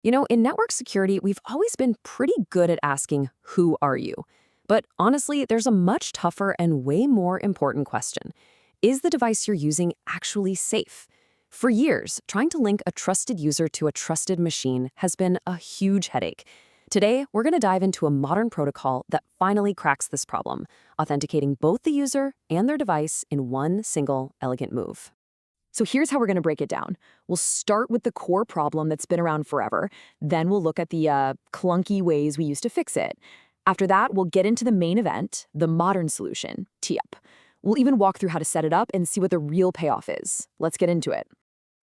In network security, we've always been pretty good at asking, who are you? But honestly, there's a much tougher and way more important question. Is the device you're using actually safe? For years, trying to link a trusted user to a trusted machine has been a huge headache. Today, we're going to dive into a modern protocol that finally cracks this problem, authenticating both the user and their device in one single elegant move. So here's how we're going to break it down. We'll start with the core problem that's been around forever. Then we'll look at the clunky ways we used to fix it. After that, we'll get into the main event, the modern solution, TEAP. We'll even walk through how to set it up and see what the real payoff is. Let's get into it.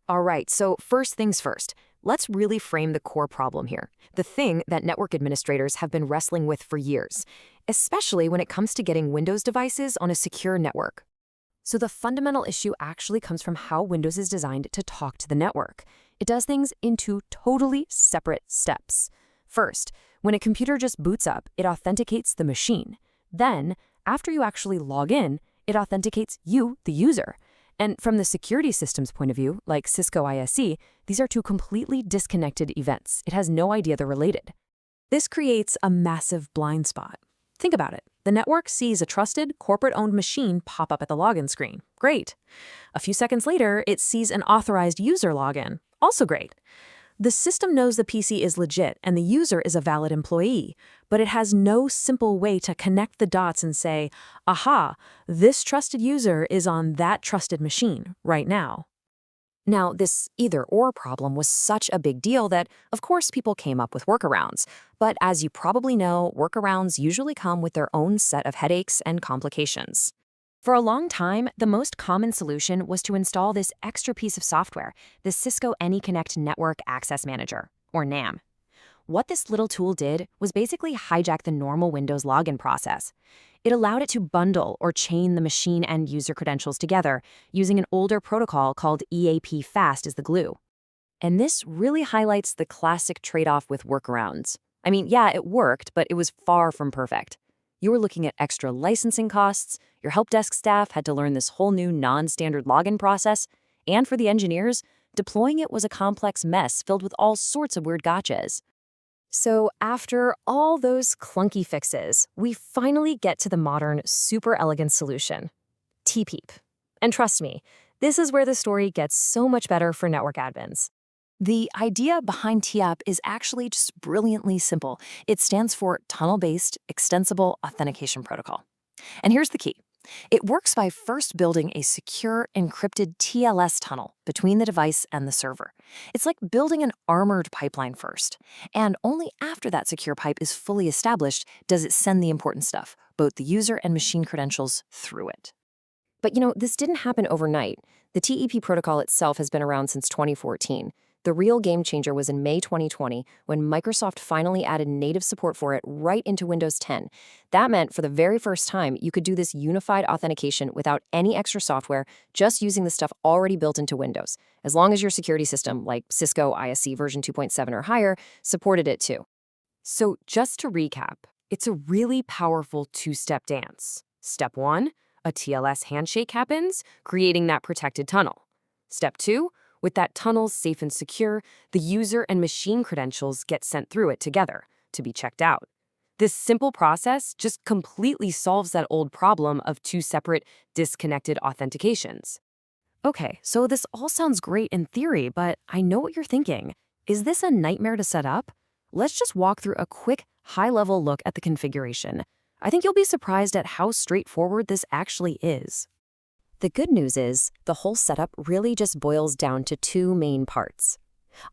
All right, so first things first. Let's really frame the core problem here, the thing that network administrators have been wrestling with for years, especially when it comes to getting Windows devices on a secure network. So the fundamental issue actually comes from how Windows is designed to talk to the network. It does things in two totally separate steps. First, when a computer just boots up, it authenticates the machine. Then, after you actually log in, it authenticates you, the user. And from the security systems point of view, like Cisco ISE, these are two completely disconnected events. It has no idea they're related. This creates a massive blind spot. Think about it. The network sees a trusted, corporate-owned machine pop up at the login screen. Great. A few seconds later, it sees an authorized user login. Also great. The system knows the PC is legit and the user is a valid employee, but it has no simple way to connect the dots and say, aha, this trusted user is on that trusted machine right now. Now, this either-or problem was such a big deal that, of course, people came up with workarounds. But as you probably know, workarounds usually come with their own set of headaches and complications. For a long time, the most common solution was to install this extra piece of software, the Cisco AnyConnect Network Access Manager, or NAM. What this little tool did was basically hijack the normal Windows login process. It allowed it to bundle or chain the machine and user credentials together using an older protocol called EAP-FAST as the glue. And this really highlights the classic trade-off with workarounds. I mean, yeah, it worked, but it was far from perfect. You were looking at extra licensing costs, your help desk staff had to learn this whole new non-standard login process, and for the engineers, deploying it was a complex mess filled with all sorts of weird gotchas. So after all those clunky fixes, we finally get to the modern, super elegant solution, TEAP. And trust me, this is where the story gets so much better for network admins. The idea behind TEAP is actually just brilliantly simple. It stands for Tunnel-Based Extensible Authentication Protocol. And here's the key. It works by first building a secure, encrypted TLS tunnel between the device and the server. It's like building an armored pipeline first. And only after that secure pipe is fully established does it send the important stuff, both the user and machine credentials, through it. But this didn't happen overnight. The TEP protocol itself has been around since 2014. The real game changer was in May 2020 when Microsoft finally added native support for it right into Windows 10. That meant for the very first time, you could do this unified authentication without any extra software, just using the stuff already built into Windows, as long as your security system, like Cisco ISE version 2.7 or higher, supported it too. So just to recap, it's a really powerful two-step dance. Step 1, a TLS handshake happens, creating that protected tunnel. Step 2, with that tunnel safe and secure, the user and machine credentials get sent through it together to be checked out. This simple process just completely solves that old problem of two separate, disconnected authentications. Okay, so this all sounds great in theory, but I know what you're thinking. Is this a nightmare to set up? Let's just walk through a quick, high-level look at the configuration. I think you'll be surprised at how straightforward this actually is. The good news is, the whole setup really just boils down to two main parts.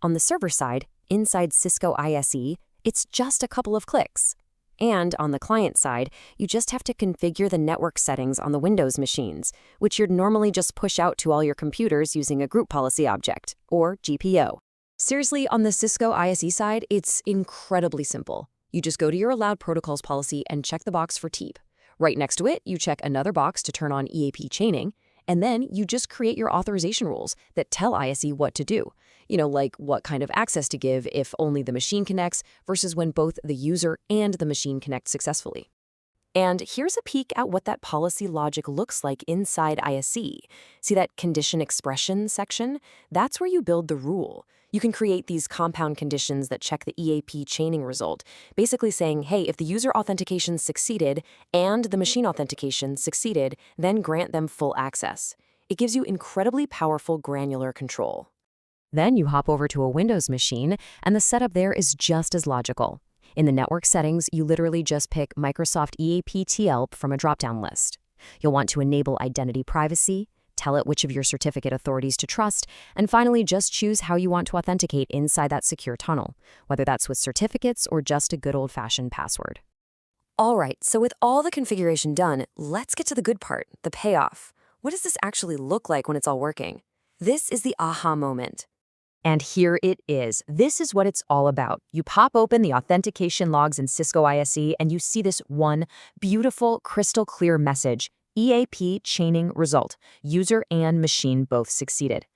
On the server side, inside Cisco ISE, it's just a couple of clicks. And on the client side, you just have to configure the network settings on the Windows machines, which you'd normally just push out to all your computers using a group policy object, or GPO. Seriously, on the Cisco ISE side, it's incredibly simple. You just go to your allowed protocols policy and check the box for TEAP. Right next to it, you check another box to turn on EAP chaining, and then you just create your authorization rules that tell ISE what to do. Like what kind of access to give if only the machine connects versus when both the user and the machine connect successfully. And here's a peek at what that policy logic looks like inside ISE. See that condition expression section? That's where you build the rule. You can create these compound conditions that check the EAP chaining result, basically saying, hey, if the user authentication succeeded and the machine authentication succeeded, then grant them full access. It gives you incredibly powerful granular control. Then you hop over to a Windows machine, and the setup there is just as logical. In the network settings, you literally just pick Microsoft EAP-TLS from a drop-down list. You'll want to enable identity privacy, tell it which of your certificate authorities to trust, and finally just choose how you want to authenticate inside that secure tunnel, whether that's with certificates or just a good old-fashioned password. All right, so with all the configuration done, let's get to the good part, the payoff. What does this actually look like when it's all working? This is the aha moment. And here it is. This is what it's all about. You pop open the authentication logs in Cisco ISE and you see this one beautiful, crystal clear message. EAP chaining result. User and machine both succeeded.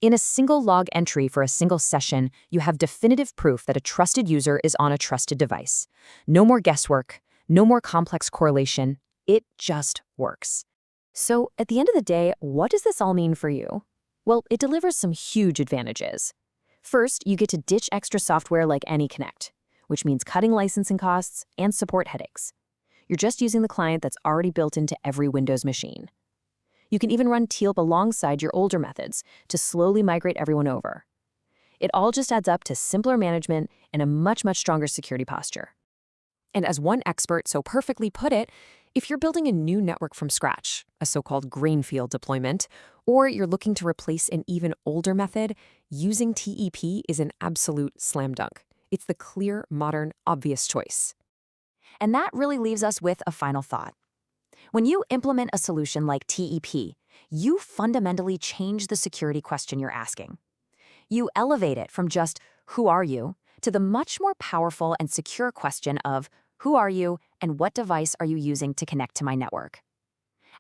In a single log entry for a single session, you have definitive proof that a trusted user is on a trusted device. No more guesswork, no more complex correlation. It just works. So at the end of the day, what does this all mean for you? Well, it delivers some huge advantages. First, you get to ditch extra software like AnyConnect, which means cutting licensing costs and support headaches. You're just using the client that's already built into every Windows machine. You can even run TEAP alongside your older methods to slowly migrate everyone over. It all just adds up to simpler management and a much stronger security posture. And as one expert so perfectly put it, if you're building a new network from scratch, a so-called greenfield deployment, or you're looking to replace an even older method, using TEP is an absolute slam dunk. It's the clear, modern, obvious choice. And that really leaves us with a final thought. When you implement a solution like TEP, you fundamentally change the security question you're asking. You elevate it from just, who are you, to the much more powerful and secure question of, who are you and what device are you using to connect to my network?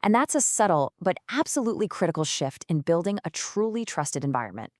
And that's a subtle but absolutely critical shift in building a truly trusted environment.